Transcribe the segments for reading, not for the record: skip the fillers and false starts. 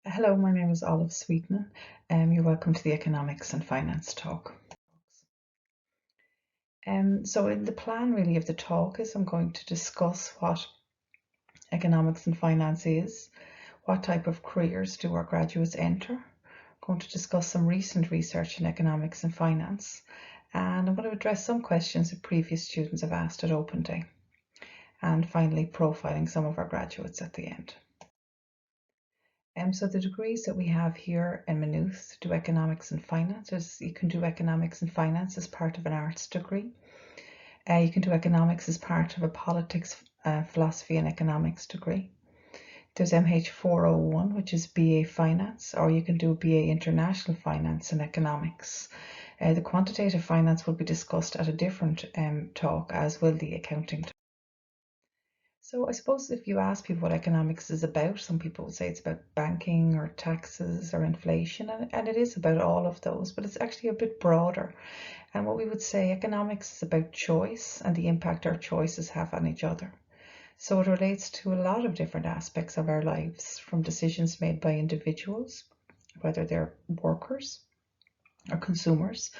Hello, my name is Olive Sweetman. You're welcome to the Economics and Finance Talk. So in the plan really of the talk is I'm going to discuss what economics and finance is, what type of careers do our graduates enter. I'm going to discuss some recent research in economics and finance, and I'm going to address some questions that previous students have asked at Open Day, and finally profiling some of our graduates at the end. So the degrees that we have here in Maynooth do economics and finance. You can do economics and finance as part of an arts degree. You can do economics as part of a politics, philosophy and economics degree. There's MH401, which is BA Finance, or you can do BA International Finance and Economics. The quantitative finance will be discussed at a different talk, as will the accounting talk. So I suppose if you ask people what economics is about, some people would say it's about banking or taxes or inflation, and it is about all of those, but it's actually a bit broader. And what we would say economics is about choice and the impact our choices have on each other. So it relates to a lot of different aspects of our lives, from decisions made by individuals, whether they're workers or consumers,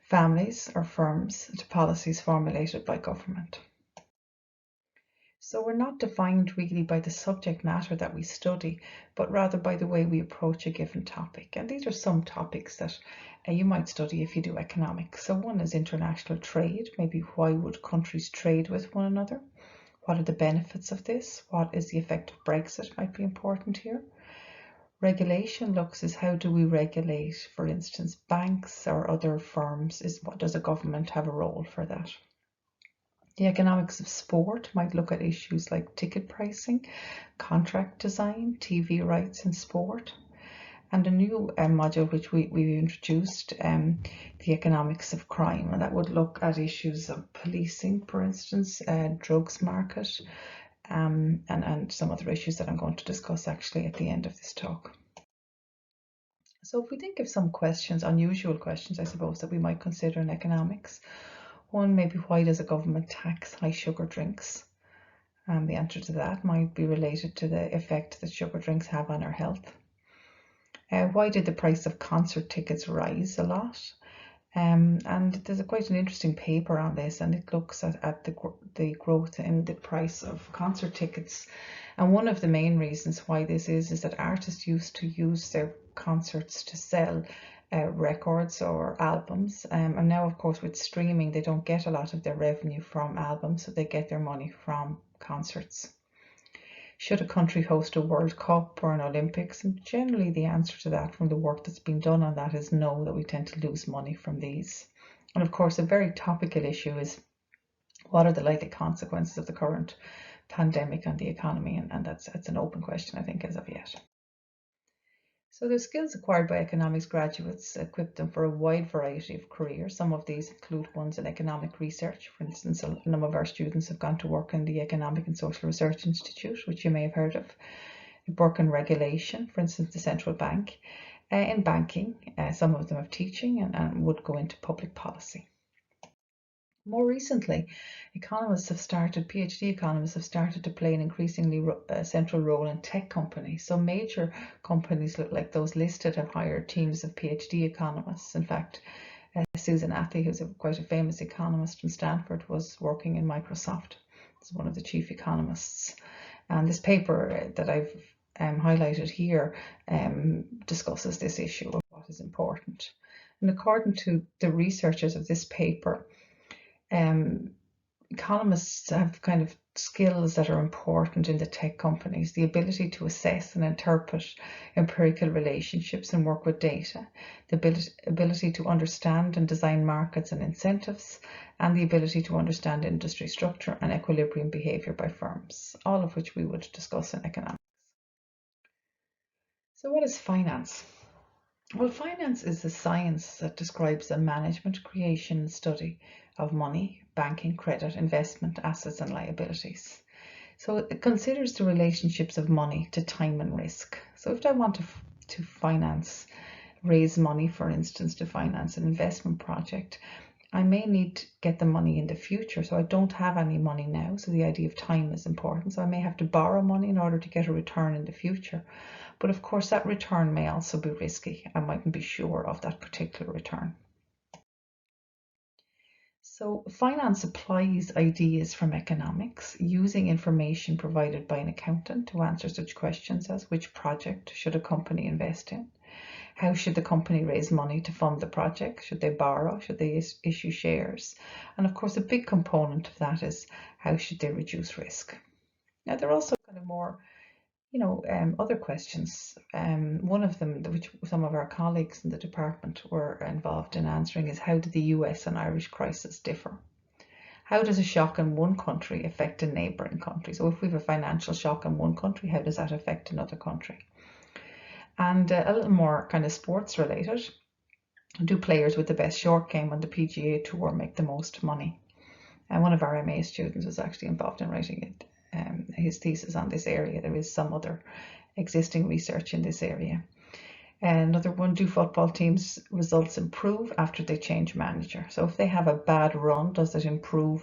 families or firms, to policies formulated by government. So we're not defined really by the subject matter that we study, but rather by the way we approach a given topic. And these are some topics that you might study if you do economics. So one is international trade. Maybe why would countries trade with one another? What are the benefits of this? What is the effect of Brexit might be important here. Regulation looks is how do we regulate, for instance, banks or other firms? Does a government have a role for that? The economics of sport might look at issues like ticket pricing, contract design, TV rights in sport. And a new module which we introduced, the economics of crime, and that would look at issues of policing, for instance, drugs market, and some other issues that I'm going to discuss actually at the end of this talk. So if we think of some questions, unusual questions, I suppose, that we might consider in economics. One, maybe why does a government tax high sugar drinks? The answer to that might be related to the effect that sugar drinks have on our health. Why did the price of concert tickets rise a lot? And there's quite an interesting paper on this, and it looks at the growth in the price of concert tickets. And one of the main reasons why this is that artists used to use their concerts to sell records or albums, and now of course with streaming they don't get a lot of their revenue from albums, so they get their money from concerts. Should a country host a World Cup or an Olympics? And generally the answer to that from the work that's been done on that is no, that we tend to lose money from these. And of course a very topical issue is what are the likely consequences of the current pandemic on the economy, and that's an open question I think as of yet. So the skills acquired by economics graduates equip them for a wide variety of careers. Some of these include ones in economic research. For instance, a number of our students have gone to work in the Economic and Social Research Institute, which you may have heard of. Work in regulation, for instance, the central bank. In banking, some of them have teaching and would go into public policy. More recently, PhD economists have started to play an increasingly central role in tech companies. So major companies like those listed have hired teams of PhD economists. In fact, Susan Athey, who's quite a famous economist from Stanford, was working in Microsoft as one of the chief economists. And this paper that I've highlighted here discusses this issue of what is important. And according to the researchers of this paper, economists have kind of skills that are important in the tech companies: the ability to assess and interpret empirical relationships and work with data, the ability to understand and design markets and incentives, and the ability to understand industry structure and equilibrium behavior by firms, all of which we would discuss in economics. So what is finance? Well, finance is a science that describes the management, creation, and study of money, banking, credit, investment, assets, and liabilities. So it considers the relationships of money to time and risk. So if I want to raise money, for instance, to finance an investment project, I may need to get the money in the future, so I don't have any money now. So the idea of time is important. So I may have to borrow money in order to get a return in the future. But of course, that return may also be risky. I mightn't be sure of that particular return. So finance applies ideas from economics using information provided by an accountant to answer such questions as which project should a company invest in? How should the company raise money to fund the project? Should they borrow? Should they issue shares? And of course, a big component of that is how should they reduce risk? Now, there are also kind of more, other questions. One of them, which some of our colleagues in the department were involved in answering, is how do the US and Irish crisis differ? How does a shock in one country affect a neighbouring country? So if we have a financial shock in one country, how does that affect another country? And a little more kind of sports related, do players with the best short game on the PGA Tour make the most money? And one of our MA students was actually involved in writing his thesis on this area. There is some other existing research in this area. Another one, do football teams' results improve after they change manager? So if they have a bad run, does it improve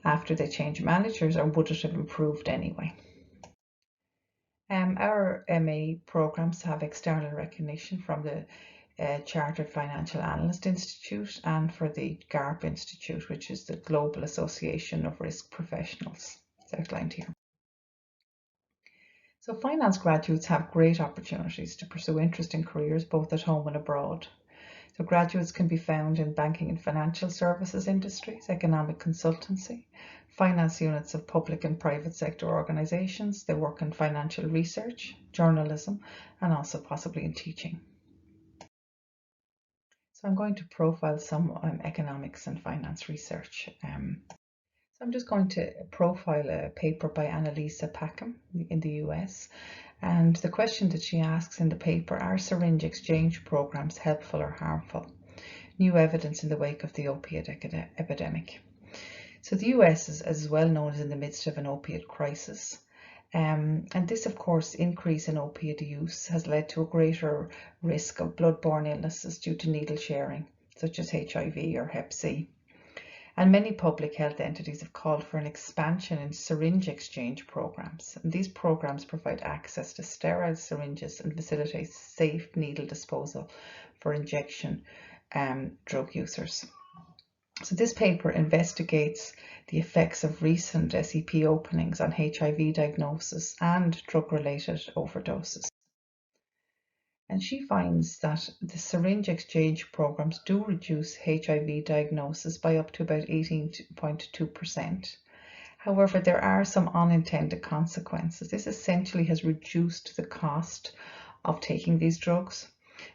after they change managers, or would it have improved anyway? Our MA programs have external recognition from the Chartered Financial Analyst Institute and for the GARP Institute, which is the Global Association of Risk Professionals. It's outlined here. So finance graduates have great opportunities to pursue interesting careers both at home and abroad. So graduates can be found in banking and financial services industries, economic consultancy, finance units of public and private sector organisations. They work in financial research, journalism, and also possibly in teaching. So I'm going to profile some economics and finance research. So I'm just going to profile a paper by Annalisa Packham in the US. And the question that she asks in the paper, are syringe exchange programs helpful or harmful? New evidence in the wake of the opiate epidemic. So the US is as well known as in the midst of an opiate crisis. And this, of course, increase in opiate use has led to a greater risk of bloodborne illnesses due to needle sharing, such as HIV or Hep C. And many public health entities have called for an expansion in syringe exchange programs. And these programs provide access to sterile syringes and facilitate safe needle disposal for injection drug users. So this paper investigates the effects of recent SEP openings on HIV diagnosis and drug-related overdoses. And she finds that the syringe exchange programs do reduce HIV diagnosis by up to about 18.2%. However, there are some unintended consequences. This essentially has reduced the cost of taking these drugs.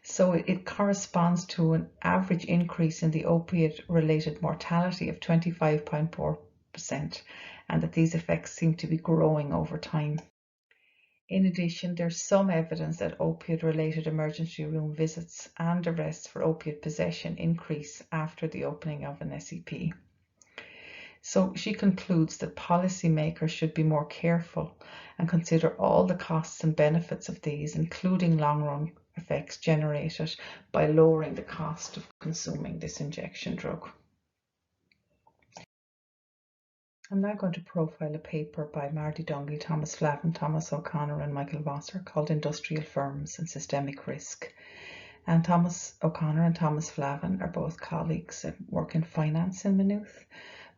So it corresponds to an average increase in the opiate-related mortality of 25.4%, and that these effects seem to be growing over time. In addition, there's some evidence that opiate-related emergency room visits and arrests for opiate possession increase after the opening of an SEP. So she concludes that policymakers should be more careful and consider all the costs and benefits of these, including long-run effects generated by lowering the cost of consuming this injection drug. I'm now going to profile a paper by Marty Dungy, Thomas Flavin, Thomas O'Connor and Michael Wasser called Industrial Firms and Systemic Risk. And Thomas O'Connor and Thomas Flavin are both colleagues and work in finance in Maynooth.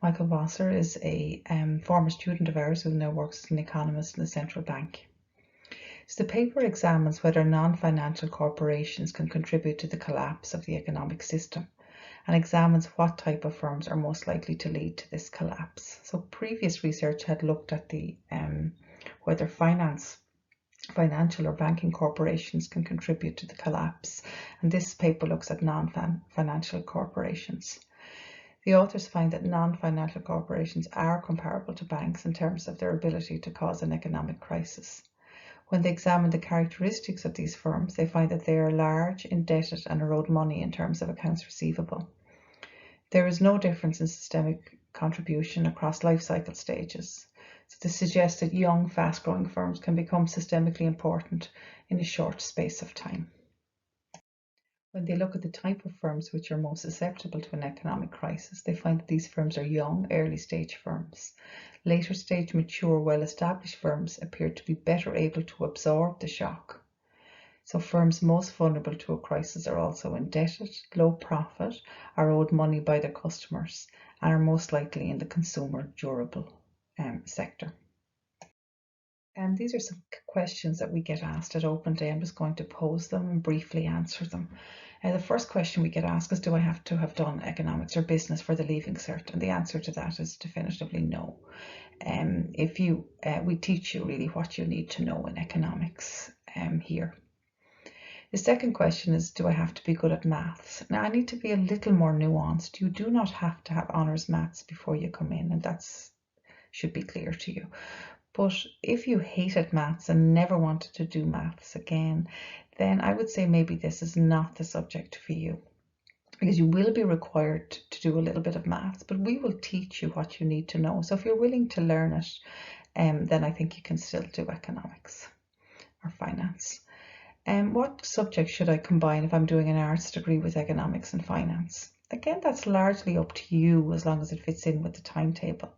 Michael Wasser is a former student of ours who now works as an economist in the central bank. So the paper examines whether non-financial corporations can contribute to the collapse of the economic system, and examines what type of firms are most likely to lead to this collapse. So previous research had looked at the whether financial or banking corporations can contribute to the collapse, and this paper looks at non-financial corporations. The authors find that non-financial corporations are comparable to banks in terms of their ability to cause an economic crisis. When they examine the characteristics of these firms, they find that they are large, indebted, and erode money in terms of accounts receivable. There is no difference in systemic contribution across life cycle stages. So this suggests that young, fast-growing firms can become systemically important in a short space of time. When they look at the type of firms which are most susceptible to an economic crisis, they find that these firms are young, early stage firms. Later stage, mature, well-established firms appear to be better able to absorb the shock. So firms most vulnerable to a crisis are also indebted, low profit, are owed money by their customers, and are most likely in the consumer durable sector. And these are some questions that we get asked at Open Day. I'm just going to pose them and briefly answer them. The first question we get asked is, do I have to have done economics or business for the Leaving Cert? And the answer to that is definitively no. We teach you really what you need to know in economics here. The second question is, do I have to be good at maths? Now, I need to be a little more nuanced. You do not have to have honours maths before you come in, and that should be clear to you. But if you hated maths and never wanted to do maths again, then I would say maybe this is not the subject for you, because you will be required to do a little bit of maths, but we will teach you what you need to know. So if you're willing to learn it, then I think you can still do economics or finance. What subject should I combine if I'm doing an arts degree with economics and finance? Again, that's largely up to you as long as it fits in with the timetable.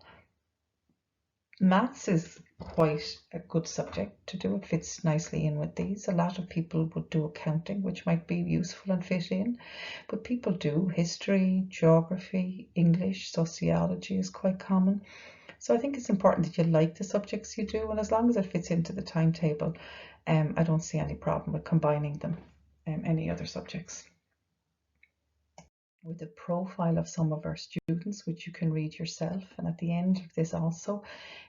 Maths is quite a good subject to do. It fits nicely in with these. A lot of people would do accounting, which might be useful and fit in, but people do history, geography, English, sociology is quite common. So I think it's important that you like the subjects you do, and as long as it fits into the timetable, I don't see any problem with combining them, any other subjects. With the profile of some of our students, which you can read yourself, and at the end of this also,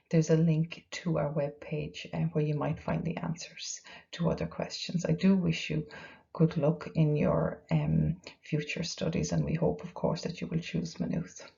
there's a link to our webpage where you might find the answers to other questions. I do wish you good luck in your future studies, and we hope, of course, that you will choose Maynooth.